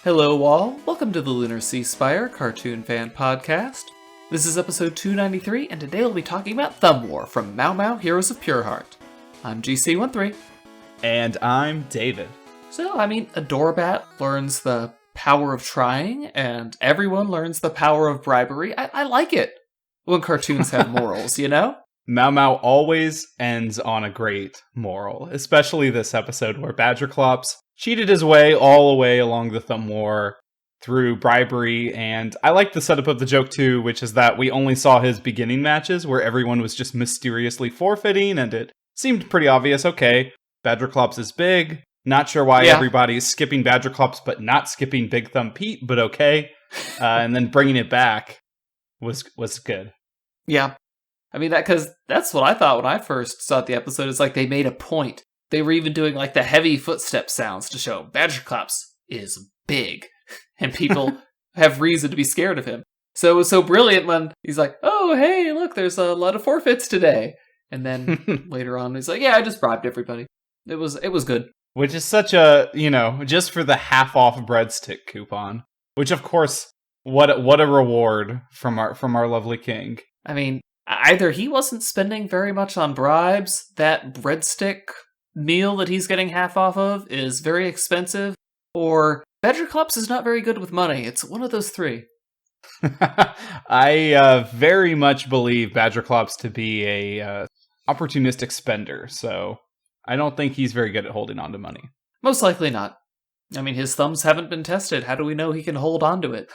Hello all, welcome to the Lunar Sea Spire Cartoon Fan Podcast. This is episode 293, and today we'll be talking about Thumb War from Mao Mao Heroes of Pure Heart. I'm GC13. And I'm David. So, a Dorbat learns the power of trying, and everyone learns the power of bribery. I like it when cartoons have morals, you know? Mao Mao always ends on a great moral, especially this episode where Badgerclops cheated his way all the way along the Thumb War through bribery, and I like the setup of the joke too, which is that we only saw his beginning matches where everyone was just mysteriously forfeiting, and it seemed pretty obvious, okay, Badgerclops is big, not sure why everybody's skipping Badgerclops but not skipping Big Thumb Pete, but okay, and then bringing it back was good. Yeah. Because that's what I thought when I first saw the episode. It's like they made a point. They were even doing like the heavy footstep sounds to show Badgerclops is big, and people have reason to be scared of him. So it was so brilliant when he's like, "Oh, hey, look, there's a lot of forfeits today," and then later on he's like, "Yeah, I just bribed everybody." It was good. Which is such a, just for the half-off breadstick coupon. Which, of course, what a reward from our lovely king. Either he wasn't spending very much on bribes, that breadstick meal that he's getting half off of is very expensive, or Badgerclops is not very good with money. It's one of those three. I very much believe Badgerclops to be a opportunistic spender, so I don't think he's very good at holding on to money. Most likely not. His thumbs haven't been tested. How do we know he can hold on to it?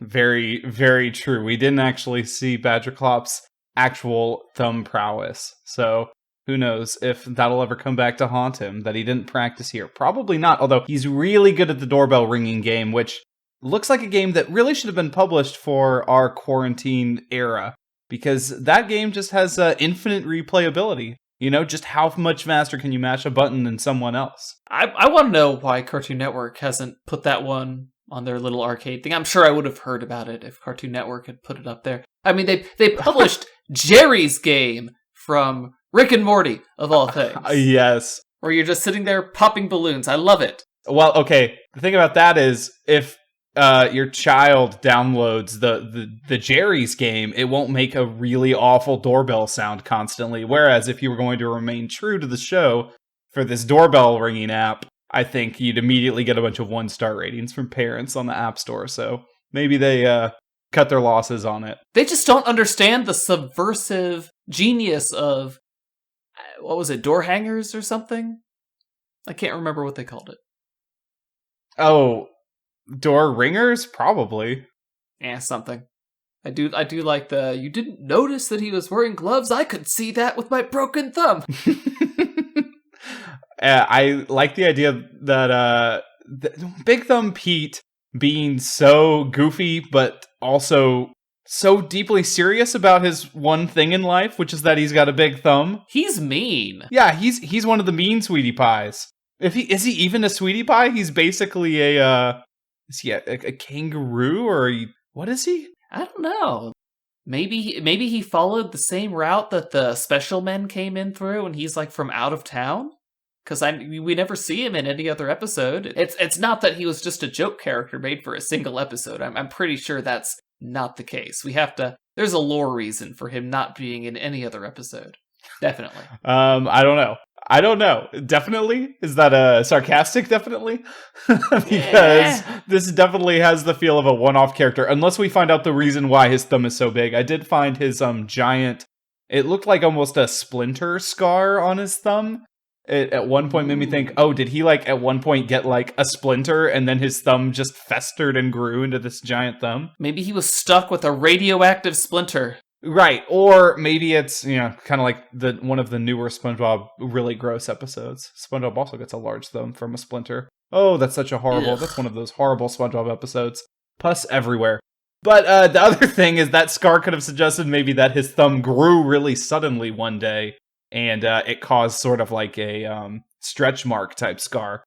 Very, very true. We didn't actually see Badgerclops' actual thumb prowess, so who knows if that'll ever come back to haunt him, that he didn't practice here. Probably not, although he's really good at the doorbell ringing game, which looks like a game that really should have been published for our quarantine era, because that game just has infinite replayability. Just how much faster can you mash a button than someone else? I want to know why Cartoon Network hasn't put that one on their little arcade thing. I'm sure I would have heard about it if Cartoon Network had put it up there. They published Jerry's game from Rick and Morty, of all things. Yes. Where you're just sitting there popping balloons. I love it. Well, okay. The thing about that is, if your child downloads the Jerry's game, it won't make a really awful doorbell sound constantly. Whereas if you were going to remain true to the show for this doorbell ringing app, I think you'd immediately get a bunch of 1-star ratings from parents on the App Store. So maybe they cut their losses on it. They just don't understand the subversive genius of, what was it, door hangers or something? I can't remember what they called it. Oh, door ringers? Probably. Yeah, something. I do like you didn't notice that he was wearing gloves? I could see that with my broken thumb. I like the idea that Big Thumb Pete being so goofy, but also so deeply serious about his one thing in life, which is that he's got a big thumb. He's mean. Yeah, he's one of the mean sweetie pies. Is he even a sweetie pie? He's basically a kangaroo, or what is he? I don't know. Maybe he followed the same route that the special men came in through, and he's like from out of town. Because we never see him in any other episode. It's not that he was just a joke character made for a single episode. I'm pretty sure that's not the case. There's a lore reason for him not being in any other episode. Definitely. I don't know. Definitely? Is that a sarcastic definitely? Because this definitely has the feel of a one-off character, unless we find out the reason why his thumb is so big. I did find his giant, it looked like almost a splinter scar on his thumb. It at one point made me think, oh, did he at one point get a splinter and then his thumb just festered and grew into this giant thumb? Maybe he was stuck with a radioactive splinter. Right, or maybe it's, kind of like one of the newer SpongeBob really gross episodes. SpongeBob also gets a large thumb from a splinter. Oh, that's such a horrible, that's one of those horrible SpongeBob episodes. Pus everywhere. But the other thing is that scar could have suggested maybe that his thumb grew really suddenly one day. And it caused sort of like a stretch mark type scar.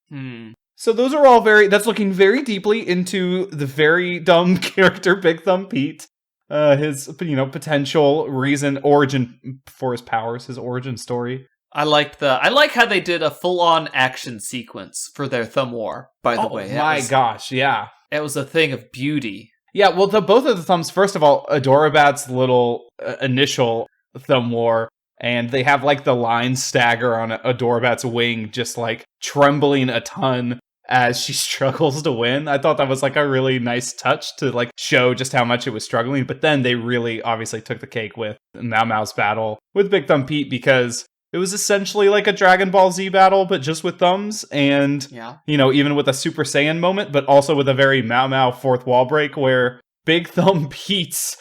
So those are all that's looking very deeply into the very dumb character Big Thumb Pete. His, potential origin for his powers, his origin story. I like how they did a full-on action sequence for their thumb war, by the way. My gosh, yeah. It was a thing of beauty. Yeah, well, both of the thumbs, first of all, Adorabat's little initial thumb war, and they have like the line stagger on Adorabat's wing just like trembling a ton as she struggles to win. I thought that was like a really nice touch to like show just how much it was struggling. But then they really obviously took the cake with Mao Mao's battle with Big Thumb Pete, because it was essentially like a Dragon Ball Z battle, but just with thumbs, and, even with a Super Saiyan moment, but also with a very Mao Mao fourth wall break where Big Thumb Pete's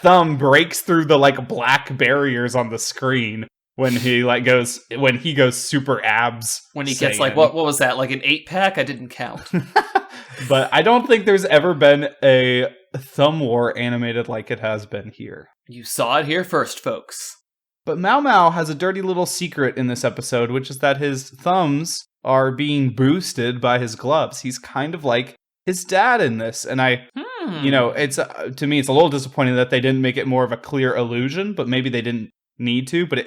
thumb breaks through the like black barriers on the screen when he goes super abs. When he gets like, what was that? Like an 8-pack? I didn't count. But I don't think there's ever been a thumb war animated like it has been here. You saw it here first, folks. But Mao Mao has a dirty little secret in this episode, which is that his thumbs are being boosted by his gloves. He's kind of like his dad in this. And it's to me, it's a little disappointing that they didn't make it more of a clear illusion, but maybe they didn't need to. But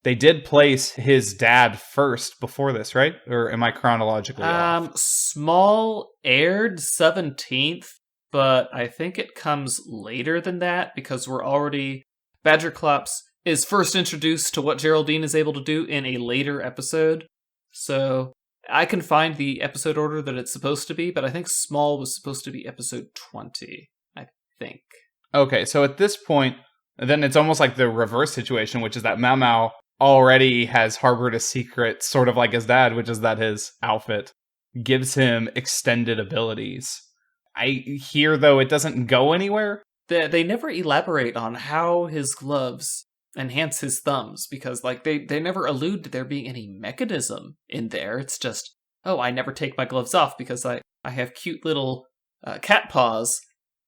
they did place his dad first before this, right? Or am I chronologically off? Small aired 17th, but I think it comes later than that because Badgerclops is first introduced to what Geraldine is able to do in a later episode. So I can find the episode order that it's supposed to be, but I think Small was supposed to be episode 20, I think. Okay, so at this point, then it's almost like the reverse situation, which is that Mao Mao already has harbored a secret, sort of like his dad, which is that his outfit gives him extended abilities. I hear, though, it doesn't go anywhere. They never elaborate on how his gloves enhance his thumbs, because like they never allude to there being any mechanism in there. It's just, I never take my gloves off because I have cute little cat paws,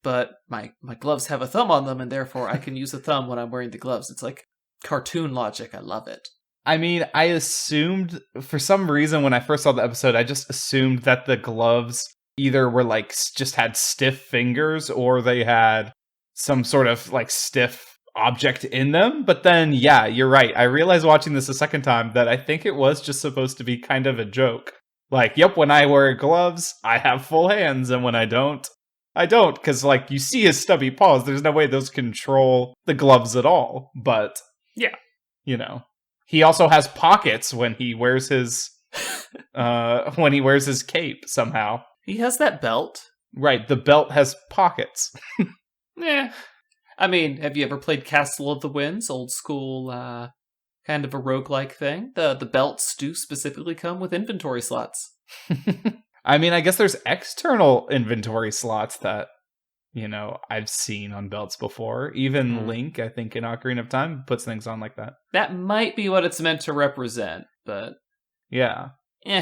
but my gloves have a thumb on them, and therefore I can use a thumb when I'm wearing the gloves. It's like cartoon logic. I love it. I mean, I assumed, for some reason, when I first saw the episode, I just assumed that the gloves either were like just had stiff fingers or they had some sort of like stiff object in them. But then, yeah, you're right. I realized watching this a second time that I think it was just supposed to be kind of a joke. Like, yep, when I wear gloves, I have full hands, and when I don't, I don't. Because, like, you see his stubby paws. There's no way those control the gloves at all. But, yeah, he also has pockets when he wears his cape somehow. He has that belt. Right, the belt has pockets. Yeah. I mean, have you ever played Castle of the Winds? Old school, kind of a roguelike thing. The belts do specifically come with inventory slots. I mean, I guess there's external inventory slots that, I've seen on belts before. Even Link, I think, in Ocarina of Time puts things on like that. That might be what it's meant to represent, but... yeah.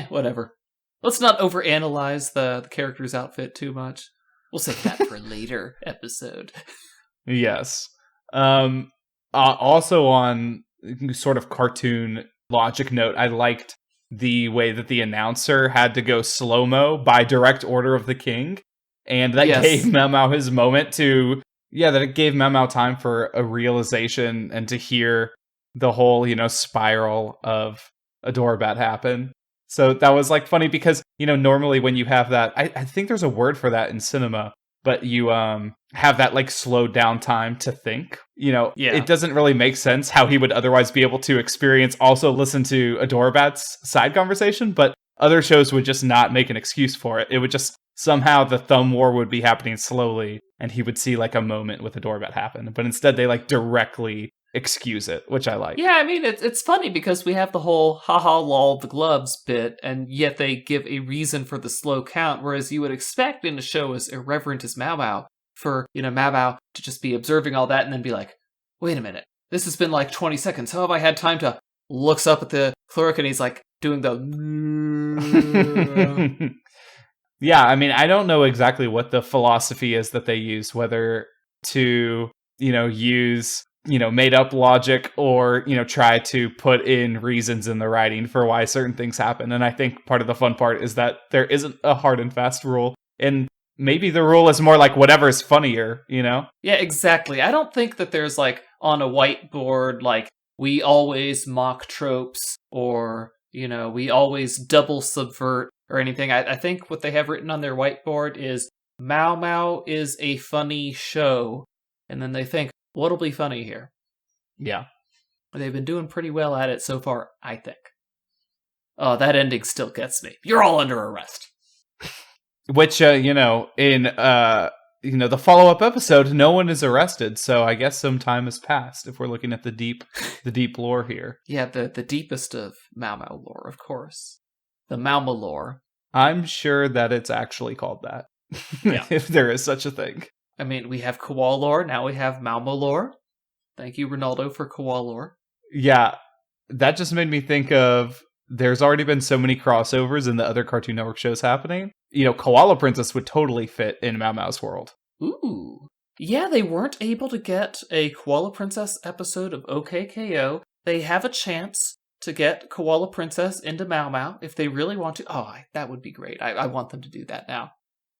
Whatever. Let's not overanalyze the character's outfit too much. We'll save that for a later episode. Yes. Also on sort of cartoon logic note, I liked the way that the announcer had to go slow-mo by direct order of the king. And that gave Mao Mao his moment that it gave Mao Mao time for a realization and to hear the whole, spiral of Adorabat happen. So that was like funny because, normally when you have that, I think there's a word for that in cinema, but you have that like slowed down time to think. It doesn't really make sense how he would otherwise be able to listen to Adorabat's side conversation, but other shows would just not make an excuse for it. It would just somehow the thumb war would be happening slowly and he would see like a moment with Adorabat happen. But instead they like directly excuse it, which I like. Yeah, I mean, it's funny because we have the whole haha lol the gloves bit, and yet they give a reason for the slow count, whereas you would expect in a show as irreverent as Mao Mao for, Mao Mao to just be observing all that and then be like, wait a minute, this has been like 20 seconds. How have I had time to... Looks up at the clerk and he's like doing the... Yeah, I mean, I don't know exactly what the philosophy is that they use, whether to, use... made up logic or, try to put in reasons in the writing for why certain things happen. And I think part of the fun part is that there isn't a hard and fast rule. And maybe the rule is more like whatever is funnier, Yeah, exactly. I don't think that there's like on a whiteboard, like we always mock tropes, or, we always double subvert or anything. I think what they have written on their whiteboard is Mao Mao is a funny show. And then they think, what'll be funny here? Yeah. They've been doing pretty well at it so far, I think. Oh, that ending still gets me. You're all under arrest. Which, in the follow-up episode, no one is arrested, so I guess some time has passed if we're looking at the deep lore here. Yeah, the deepest of Mao Mao lore, of course. The Maomalore. I'm sure that it's actually called that. Yeah. If there is such a thing. I mean, we have Koalore, now we have Maomalore. Thank you, Ronaldo, for Koalore. Yeah, that just made me think of, there's already been so many crossovers in the other Cartoon Network shows happening. Koala Princess would totally fit in Mao Mao's world. Ooh. Yeah, they weren't able to get a Koala Princess episode of OKKO. They have a chance to get Koala Princess into Mao Mao if they really want to. Oh, that would be great. I want them to do that now.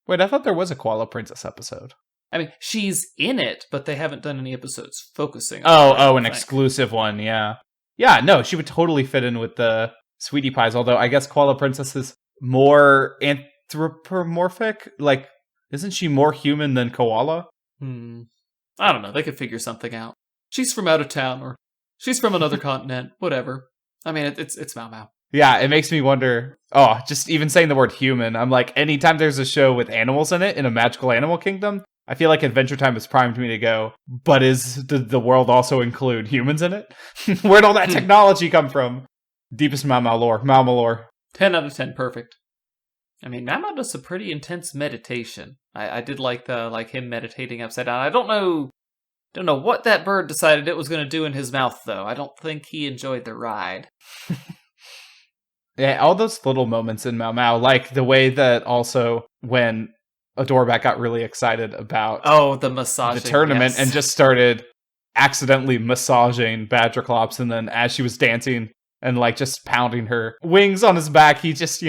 Wait, I thought there was a Koala Princess episode. I mean, she's in it, but they haven't done any episodes focusing on her. An exclusive one, yeah. Yeah, no, she would totally fit in with the Sweetie Pies, although I guess Koala Princess is more anthropomorphic. Like, isn't she more human than Koala? I don't know. They could figure something out. She's from out of town, or she's from another continent, whatever. I mean, it's Mao Mao. Yeah, it makes me wonder. Oh, just even saying the word human, I'm like, anytime there's a show with animals in it, in a magical animal kingdom, I feel like Adventure Time has primed me to go, but is the world also include humans in it? Where'd all that technology come from? Deepest Mao Mao lore. Maomalore. 10 out of 10, perfect. I mean, Mao Mao does some pretty intense meditation. I did like him meditating upside down. I don't know what that bird decided it was going to do in his mouth, though. I don't think he enjoyed the ride. Yeah, all those little moments in Mao Mao, like the way that also when Adorbat got really excited about the massaging, the tournament, yes. And just started accidentally massaging Badgerclops, and then as she was dancing and like just pounding her wings on his back, he just,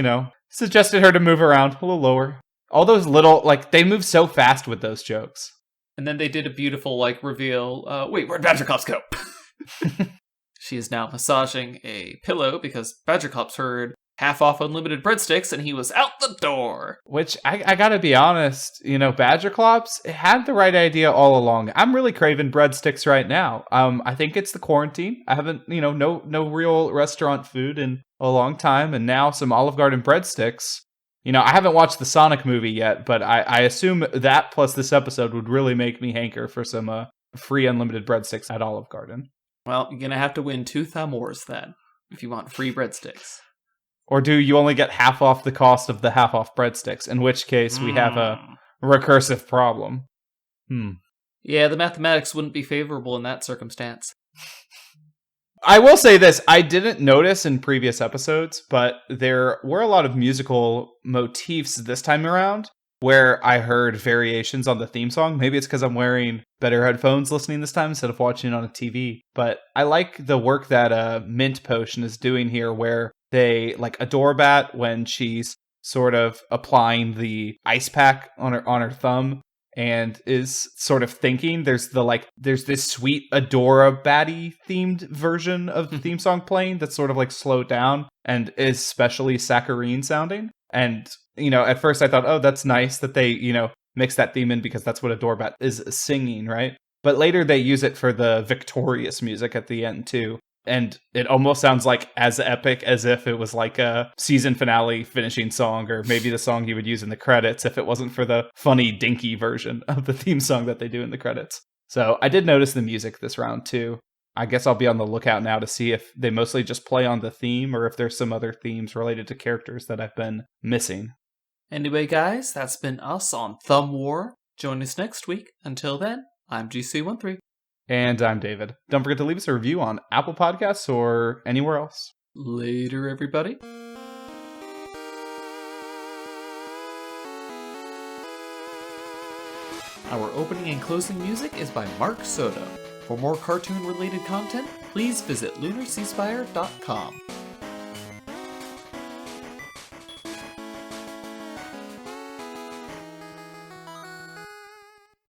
suggested her to move around a little lower. All those little, they move so fast with those jokes. And then they did a beautiful, reveal. Wait, where'd Badgerclops go? She is now massaging a pillow because Badgerclops heard half off unlimited breadsticks and he was out the door. Which, I gotta be honest, Badgerclops had the right idea all along. I'm really craving breadsticks right now. I think it's the quarantine. I haven't, no real restaurant food in a long time, and now some Olive Garden breadsticks. I haven't watched the Sonic movie yet, but I assume that plus this episode would really make me hanker for some free unlimited breadsticks at Olive Garden. Well, you're gonna have to win 2 thumb wars then, if you want free breadsticks. Or do you only get half off the cost of the half off breadsticks? In which case, we have a recursive problem. Yeah, the mathematics wouldn't be favorable in that circumstance. I will say this, I didn't notice in previous episodes, but there were a lot of musical motifs this time around where I heard variations on the theme song. Maybe it's because I'm wearing better headphones listening this time instead of watching it on a TV. But I like the work that Mint Potion is doing here, where they, like Adorbat, when she's sort of applying the ice pack on her thumb, and is sort of thinking, there's this sweet Adorabatty themed version of the theme song playing that's sort of slowed down and is especially saccharine sounding. And, at first I thought, oh, that's nice that they, mix that theme in because that's what Adorbat is singing, right? But later they use it for the victorious music at the end too. And it almost sounds as epic as if it was a season finale finishing song, or maybe the song you would use in the credits if it wasn't for the funny dinky version of the theme song that they do in the credits. So I did notice the music this round too. I guess I'll be on the lookout now to see if they mostly just play on the theme or if there's some other themes related to characters that I've been missing. Anyway, guys, that's been us on Thumb War. Join us next week. Until then, I'm GC13. And I'm David. Don't forget to leave us a review on Apple Podcasts or anywhere else. Later, everybody. Our opening and closing music is by Mark Soto. For more cartoon-related content, please visit lunarseaspire.com.